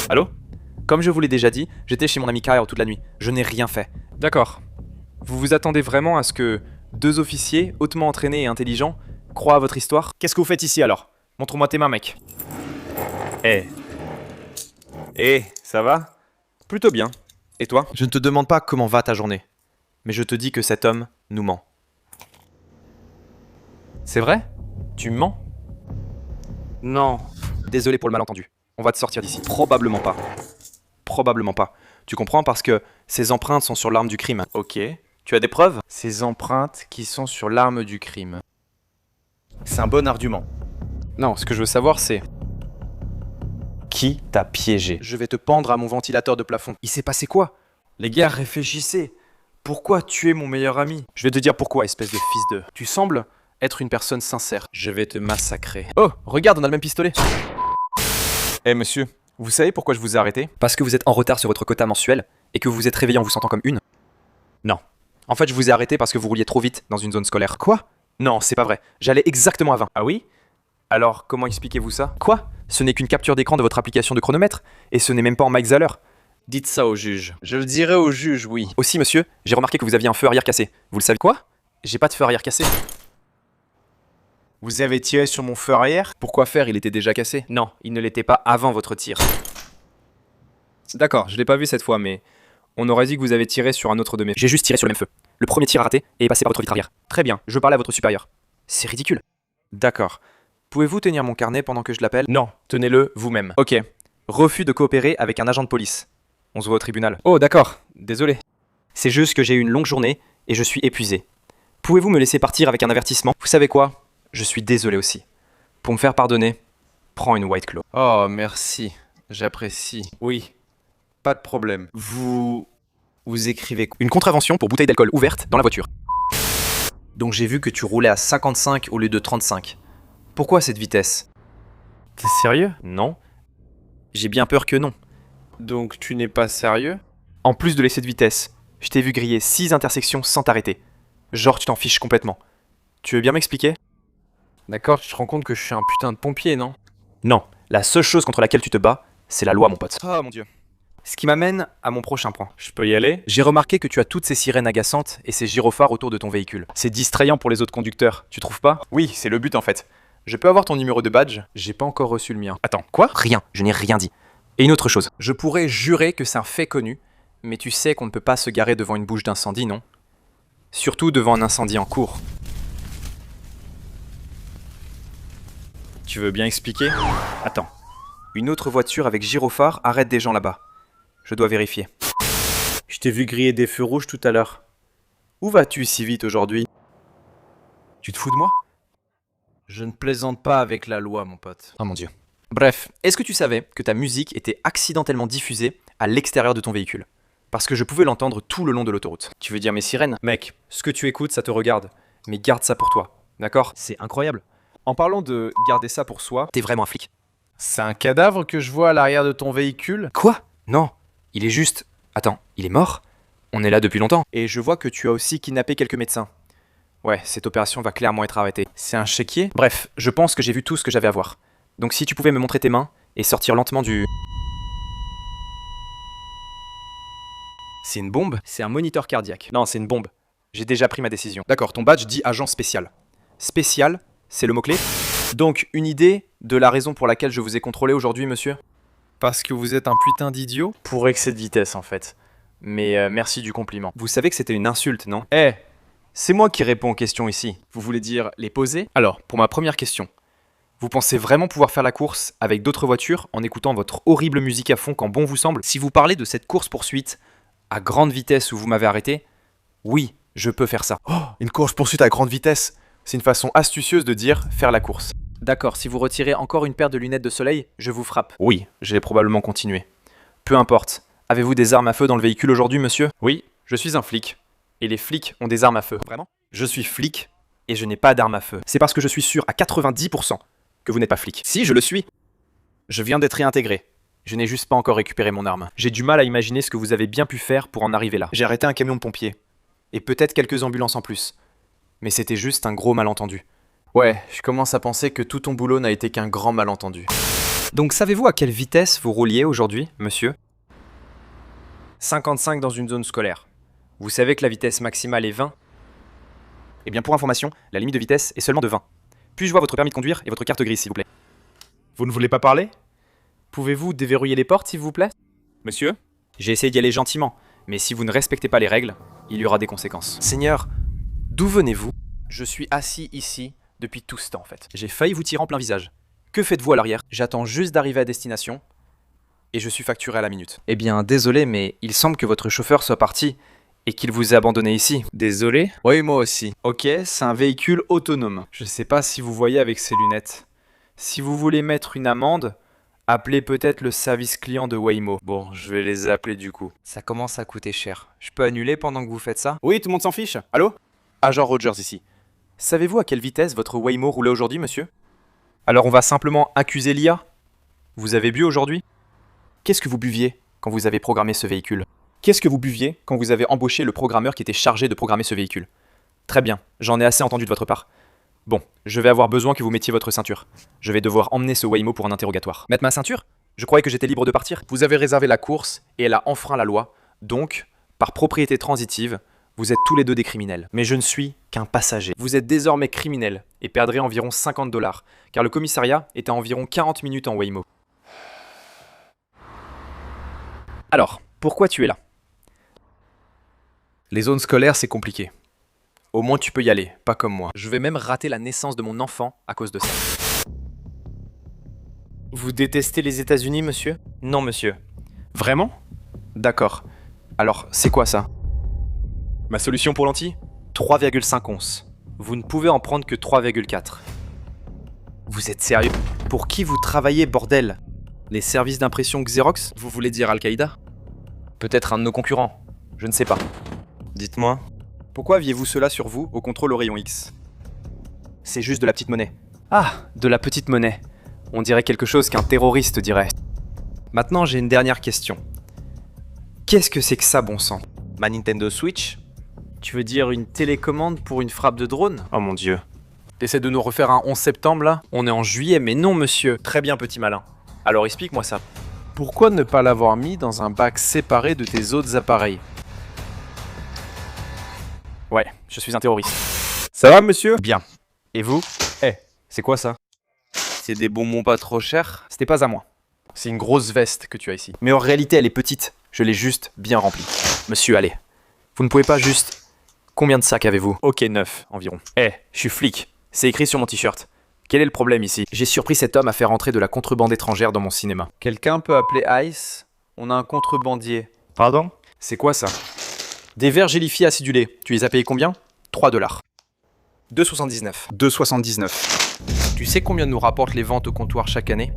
Allô? Comme je vous l'ai déjà dit, j'étais chez mon ami Kyle toute la nuit. Je n'ai rien fait. D'accord. Vous vous attendez vraiment à ce que deux officiers, hautement entraînés et intelligents, croient à votre histoire? Qu'est-ce que vous faites ici alors? Montre-moi tes mains, mec. Ça va? Plutôt bien. Et toi? Je ne te demande pas comment va ta journée, mais je te dis que cet homme nous ment. C'est vrai? Tu mens? Non. Désolé pour le malentendu. On va te sortir d'ici. Probablement pas. Probablement pas. Tu comprends parce que ces empreintes sont sur l'arme du crime. Ok. Tu as des preuves? Ces empreintes qui sont sur l'arme du crime. C'est un bon argument. Non, ce que je veux savoir c'est... Qui t'a piégé? Je vais te pendre à mon ventilateur de plafond. Il s'est passé quoi? Les gars, réfléchissez. Pourquoi tuer mon meilleur ami? Je vais te dire pourquoi, espèce de fils de... Tu sembles être une personne sincère. Je vais te massacrer. Oh, regarde, on a le même pistolet. Monsieur, vous savez pourquoi je vous ai arrêté? Parce que vous êtes en retard sur votre quota mensuel et que vous vous êtes réveillé en vous sentant comme une? Non. En fait, je vous ai arrêté parce que vous rouliez trop vite dans une zone scolaire. Quoi? Non, c'est pas vrai. J'allais exactement à 20. Ah oui? Alors, comment expliquez-vous ça? Quoi? Ce n'est qu'une capture d'écran de votre application de chronomètre, et ce n'est même pas en miles à l'heure. Dites ça au juge. Je le dirai au juge, oui. Aussi, monsieur, j'ai remarqué que vous aviez un feu arrière cassé. Vous le savez? Quoi? J'ai pas de feu arrière cassé. Vous avez tiré sur mon feu arrière? Pourquoi faire? Il était déjà cassé. Non, il ne l'était pas avant votre tir. D'accord, je l'ai pas vu cette fois, mais on aurait dit que vous avez tiré sur un autre de mes... J'ai juste tiré sur le même feu. Le premier tir a raté et est passé par votre vitre arrière. Très bien, je parlais à votre supérieur. C'est ridicule. D'accord. Pouvez-vous tenir mon carnet pendant que je l'appelle? Non, tenez-le vous-même. Ok. Refus de coopérer avec un agent de police. On se voit au tribunal. Oh, d'accord. Désolé. C'est juste que j'ai eu une longue journée et je suis épuisé. Pouvez-vous me laisser partir avec un avertissement? Vous savez quoi? Je suis désolé aussi. Pour me faire pardonner, prends une White Claw. Oh, merci. J'apprécie. Oui. Pas de problème. Vous écrivez quoi? Une contravention pour bouteille d'alcool ouverte dans la voiture. Donc j'ai vu que tu roulais à 55 au lieu de 35. Pourquoi cette vitesse? T'es sérieux? Non. J'ai bien peur que non. Donc tu n'es pas sérieux? En plus de l'excès de vitesse, je t'ai vu griller 6 intersections sans t'arrêter. Genre tu t'en fiches complètement. Tu veux bien m'expliquer? D'accord, tu te rends compte que je suis un putain de pompier, non? Non, la seule chose contre laquelle tu te bats, c'est la loi, mon pote. Oh mon dieu. Ce qui m'amène à mon prochain point. Je peux y aller? J'ai remarqué que tu as toutes ces sirènes agaçantes et ces gyrophares autour de ton véhicule. C'est distrayant pour les autres conducteurs, tu trouves pas? Oui, c'est le but en fait. Je peux avoir ton numéro de badge? J'ai pas encore reçu le mien. Attends, quoi? Rien, je n'ai rien dit. Et une autre chose, je pourrais jurer que c'est un fait connu, mais tu sais qu'on ne peut pas se garer devant une bouche d'incendie, non? Surtout devant un incendie en cours. Tu veux bien expliquer? Attends. Une autre voiture avec gyrophare arrête des gens là-bas. Je dois vérifier. Je t'ai vu griller des feux rouges tout à l'heure. Où vas-tu si vite aujourd'hui? Tu te fous de moi? Je ne plaisante pas avec la loi, mon pote. Oh mon dieu. Bref, est-ce que tu savais que ta musique était accidentellement diffusée à l'extérieur de ton véhicule? Parce que je pouvais l'entendre tout le long de l'autoroute. Tu veux dire mes sirènes? Mec, ce que tu écoutes, ça te regarde. Mais garde ça pour toi, d'accord? C'est incroyable. En parlant de garder ça pour soi, t'es vraiment un flic. C'est un cadavre que je vois à l'arrière de ton véhicule? Quoi? Non, il est juste... Attends, il est mort? On est là depuis longtemps. Et je vois que tu as aussi kidnappé quelques médecins. Ouais, cette opération va clairement être arrêtée. C'est un chéquier? Bref, je pense que j'ai vu tout ce que j'avais à voir. Donc si tu pouvais me montrer tes mains et sortir lentement du... C'est une bombe? C'est un moniteur cardiaque. Non, c'est une bombe. J'ai déjà pris ma décision. D'accord, ton badge dit agent spécial. Spécial, c'est le mot-clé? Donc, une idée de la raison pour laquelle je vous ai contrôlé aujourd'hui, monsieur? Parce que vous êtes un putain d'idiot? Pour excès de vitesse, en fait. Mais merci du compliment. Vous savez que c'était une insulte, non? C'est moi qui réponds aux questions ici. Vous voulez dire les poser? Alors, pour ma première question. Vous pensez vraiment pouvoir faire la course avec d'autres voitures en écoutant votre horrible musique à fond quand bon vous semble? Si vous parlez de cette course-poursuite à grande vitesse où vous m'avez arrêté, oui, je peux faire ça. Oh, une course-poursuite à grande vitesse! C'est une façon astucieuse de dire faire la course. D'accord, si vous retirez encore une paire de lunettes de soleil, je vous frappe. Oui, je vais probablement continuer. Peu importe. Avez-vous des armes à feu dans le véhicule aujourd'hui, monsieur? Oui, je suis un flic. Et les flics ont des armes à feu. Vraiment? Je suis flic et je n'ai pas d'armes à feu. C'est parce que je suis sûr à 90% que vous n'êtes pas flic. Si, je le suis. Je viens d'être réintégré. Je n'ai juste pas encore récupéré mon arme. J'ai du mal à imaginer ce que vous avez bien pu faire pour en arriver là. J'ai arrêté un camion de pompiers. Et peut-être quelques ambulances en plus. Mais c'était juste un gros malentendu. Ouais, je commence à penser que tout ton boulot n'a été qu'un grand malentendu. Donc savez-vous à quelle vitesse vous rouliez aujourd'hui, monsieur? 55 dans une zone scolaire. Vous savez que la vitesse maximale est 20? Eh bien pour information, la limite de vitesse est seulement de 20. Puis-je voir votre permis de conduire et votre carte grise, s'il vous plaît? Vous ne voulez pas parler? Pouvez-vous déverrouiller les portes, s'il vous plaît? Monsieur? J'ai essayé d'y aller gentiment, mais si vous ne respectez pas les règles, il y aura des conséquences. Seigneur, d'où venez-vous? Je suis assis ici depuis tout ce temps, en fait. J'ai failli vous tirer en plein visage. Que faites-vous à l'arrière? J'attends juste d'arriver à destination et je suis facturé à la minute. Eh bien, désolé, mais il semble que votre chauffeur soit parti et qu'il vous ait abandonné ici. Désolé? Oui, moi aussi. Ok, c'est un véhicule autonome. Je sais pas si vous voyez avec ces lunettes. Si vous voulez mettre une amende, appelez peut-être le service client de Waymo. Bon, je vais les appeler du coup. Ça commence à coûter cher. Je peux annuler pendant que vous faites ça? Oui, tout le monde s'en fiche. Allô? Agent Rogers ici. Savez-vous à quelle vitesse votre Waymo roulait aujourd'hui, monsieur? Alors on va simplement accuser l'IA? Vous avez bu aujourd'hui? Qu'est-ce que vous buviez quand vous avez programmé ce véhicule? Qu'est-ce que vous buviez quand vous avez embauché le programmeur qui était chargé de programmer ce véhicule? Très bien, j'en ai assez entendu de votre part. Bon, je vais avoir besoin que vous mettiez votre ceinture. Je vais devoir emmener ce Waymo pour un interrogatoire. Mettre ma ceinture? Je croyais que j'étais libre de partir. Vous avez réservé la course et elle a enfreint la loi. Donc, par propriété transitive, vous êtes tous les deux des criminels. Mais je ne suis qu'un passager. Vous êtes désormais criminel et perdrez environ 50 $, car le commissariat est à environ 40 minutes en Waymo. Alors, pourquoi tu es là? Les zones scolaires, c'est compliqué. Au moins tu peux y aller, pas comme moi. Je vais même rater la naissance de mon enfant à cause de ça. Vous détestez les États-Unis, monsieur? Non, monsieur. Vraiment? D'accord. Alors, c'est quoi ça? Ma solution pour lentilles? 3,5 onces. Vous ne pouvez en prendre que 3,4. Vous êtes sérieux? Pour qui vous travaillez, bordel? Les services d'impression Xerox? Vous voulez dire Al-Qaïda? Peut-être un de nos concurrents. Je ne sais pas. Dites-moi. Pourquoi aviez-vous cela sur vous au contrôle au rayon X? C'est juste de la petite monnaie. Ah, de la petite monnaie. On dirait quelque chose qu'un terroriste dirait. Maintenant, j'ai une dernière question. Qu'est-ce que c'est que ça, bon sang? Ma Nintendo Switch? Tu veux dire une télécommande pour une frappe de drone? Oh mon dieu. T'essaies de nous refaire un 11 septembre là? On est en juillet, mais non monsieur. Très bien petit malin. Alors explique-moi ça. Pourquoi ne pas l'avoir mis dans un bac séparé de tes autres appareils? Ouais, je suis un terroriste. Ça va, monsieur? Bien. Et vous? C'est quoi ça? C'est des bonbons pas trop chers. C'était pas à moi. C'est une grosse veste que tu as ici. Mais en réalité, elle est petite. Je l'ai juste bien remplie. Monsieur, allez. Vous ne pouvez pas juste... Combien de sacs avez-vous? Ok, 9 environ. Je suis flic. C'est écrit sur mon t-shirt. Quel est le problème ici? J'ai surpris cet homme à faire entrer de la contrebande étrangère dans mon cinéma. Quelqu'un peut appeler Ice? On a un contrebandier. Pardon? C'est quoi ça? Des verres gélifiés acidulés. Tu les as payés combien? 3 $. 2,79. 2,79. Tu sais combien nous rapportent les ventes au comptoir chaque année?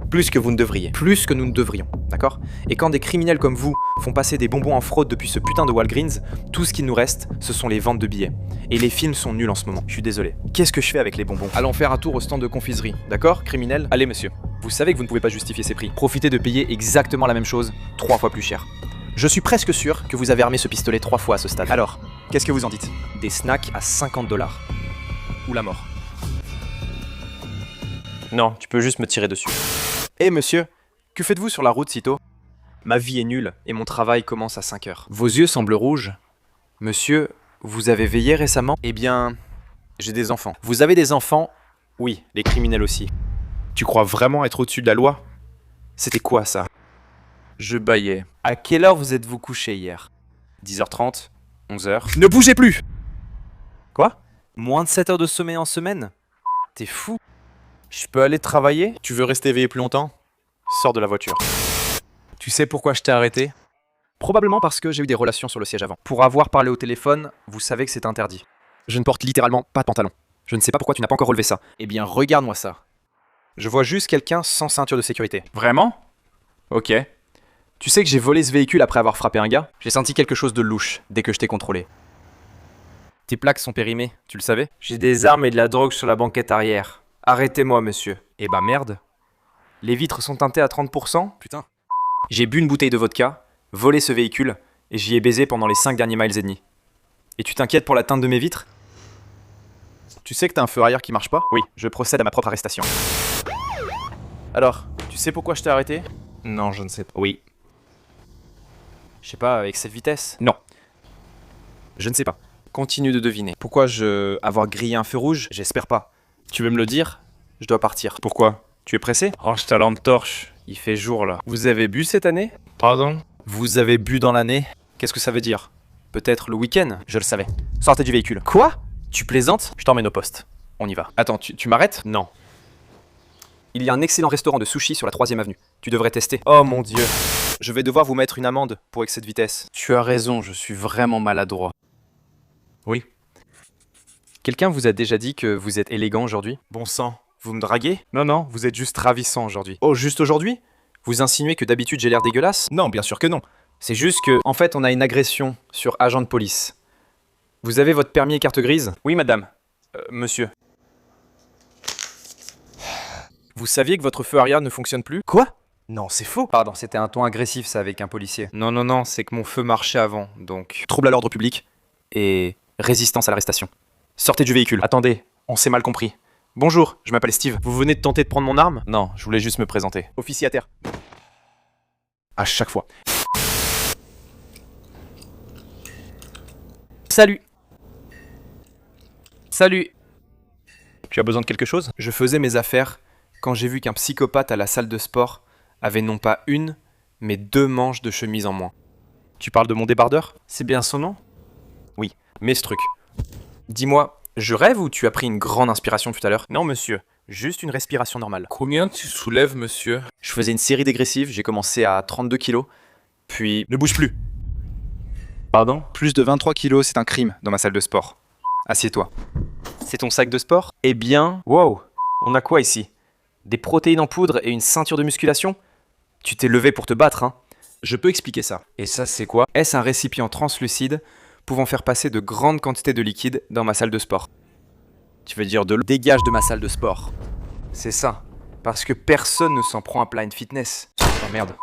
Plus que vous ne devriez. Plus que nous ne devrions, d'accord? Et quand des criminels comme vous font passer des bonbons en fraude depuis ce putain de Walgreens, tout ce qu'il nous reste, ce sont les ventes de billets. Et les films sont nuls en ce moment. Je suis désolé. Qu'est-ce que je fais avec les bonbons? Allons faire un tour au stand de confiserie, d'accord, criminel? Allez monsieur. Vous savez que vous ne pouvez pas justifier ces prix. Profitez de payer exactement la même chose, 3 fois plus cher. Je suis presque sûr que vous avez armé ce pistolet 3 fois à ce stade. Alors, qu'est-ce que vous en dites? Des snacks à 50 $. Ou la mort. Non, tu peux juste me tirer dessus. Monsieur, que faites-vous sur la route si tôt? Ma vie est nulle et mon travail commence à 5 heures. Vos yeux semblent rouges. Monsieur, vous avez veillé récemment? Eh bien, j'ai des enfants. Vous avez des enfants? Oui, les criminels aussi. Tu crois vraiment être au-dessus de la loi? C'était quoi ça? Je bâillais. À quelle heure vous êtes-vous couché hier? 10h30, 11h. Ne bougez plus! Quoi? Moins de 7 heures de sommeil en semaine? T'es fou? Je peux aller travailler? Tu veux rester éveillé plus longtemps? Sors de la voiture. Tu sais pourquoi je t'ai arrêté? Probablement parce que j'ai eu des relations sur le siège avant. Pour avoir parlé au téléphone, vous savez que c'est interdit. Je ne porte littéralement pas de pantalon. Je ne sais pas pourquoi tu n'as pas encore relevé ça. Eh bien, regarde-moi ça. Je vois juste quelqu'un sans ceinture de sécurité. Vraiment? Ok. Tu sais que j'ai volé ce véhicule après avoir frappé un gars? J'ai senti quelque chose de louche dès que je t'ai contrôlé. Tes plaques sont périmées, tu le savais? J'ai des armes et de la drogue sur la banquette arrière. Arrêtez-moi, monsieur. Eh bah merde. Les vitres sont teintées à 30%? Putain. J'ai bu une bouteille de vodka, volé ce véhicule, et j'y ai baisé pendant les 5 derniers miles et demi. Et tu t'inquiètes pour la teinte de mes vitres? Tu sais que t'as un feu arrière qui marche pas? Oui, je procède à ma propre arrestation. Alors, Tu sais pourquoi je t'ai arrêté? Non, je ne sais pas. Oui. Je sais pas, avec cette vitesse. Non. Je ne sais pas. Continue de deviner. Pourquoi avoir grillé un feu rouge? J'espère pas. Tu veux me le dire? Je dois partir. Pourquoi? Tu es pressé? Range ta lampe torche. Il fait jour là. Vous avez bu cette année? Pardon? Vous avez bu dans l'année? Qu'est-ce que ça veut dire? Peut-être le week-end? Je le savais. Sortez du véhicule. Quoi? Tu plaisantes? Je t'emmène au poste. On y va. Attends, tu m'arrêtes? Non. Il y a un excellent restaurant de sushi sur la 3ème avenue. Tu devrais tester. Oh mon dieu. Je vais devoir vous mettre une amende pour excès de vitesse. Tu as raison, je suis vraiment maladroit. Oui. Quelqu'un vous a déjà dit que vous êtes élégant aujourd'hui? Bon sang, vous me draguez? Non, vous êtes juste ravissant aujourd'hui. Oh, juste aujourd'hui? Vous insinuez que d'habitude j'ai l'air dégueulasse? Non, bien sûr que non. C'est juste que, en fait, on a une agression sur agent de police. Vous avez votre permis et carte grise? Oui, madame. Monsieur. Vous saviez que votre feu arrière ne fonctionne plus? Quoi? Non, c'est faux. Pardon, c'était un ton agressif ça avec un policier. Non, c'est que mon feu marchait avant, donc... Trouble à l'ordre public. Et résistance à l'arrestation. Sortez du véhicule. Attendez, on s'est mal compris. Bonjour, je m'appelle Steve. Vous venez de tenter de prendre mon arme? Non, je voulais juste me présenter. Officier à terre. À chaque fois. Salut. Salut. Tu as besoin de quelque chose? Je faisais mes affaires quand j'ai vu qu'un psychopathe à la salle de sport avait non pas une, mais 2 manches de chemise en moins. Tu parles de mon débardeur? C'est bien son nom? Oui. Mais ce truc. Dis-moi, je rêve ou tu as pris une grande inspiration tout à l'heure? Non, monsieur. Juste une respiration normale. Combien tu soulèves, monsieur? Je faisais une série dégressive, j'ai commencé à 32 kilos, puis... Ne bouge plus. Pardon? Plus de 23 kilos, c'est un crime dans ma salle de sport. Assieds-toi. C'est ton sac de sport? Eh bien... Wow, on a quoi ici? Des protéines en poudre et une ceinture de musculation? Tu t'es levé pour te battre, hein? Je peux expliquer ça. Et ça, c'est quoi? Est-ce un récipient translucide pouvant faire passer de grandes quantités de liquide dans ma salle de sport? Tu veux dire de l'eau? Dégage de ma salle de sport. C'est ça. Parce que personne ne s'en prend à Planet Fitness. Oh merde.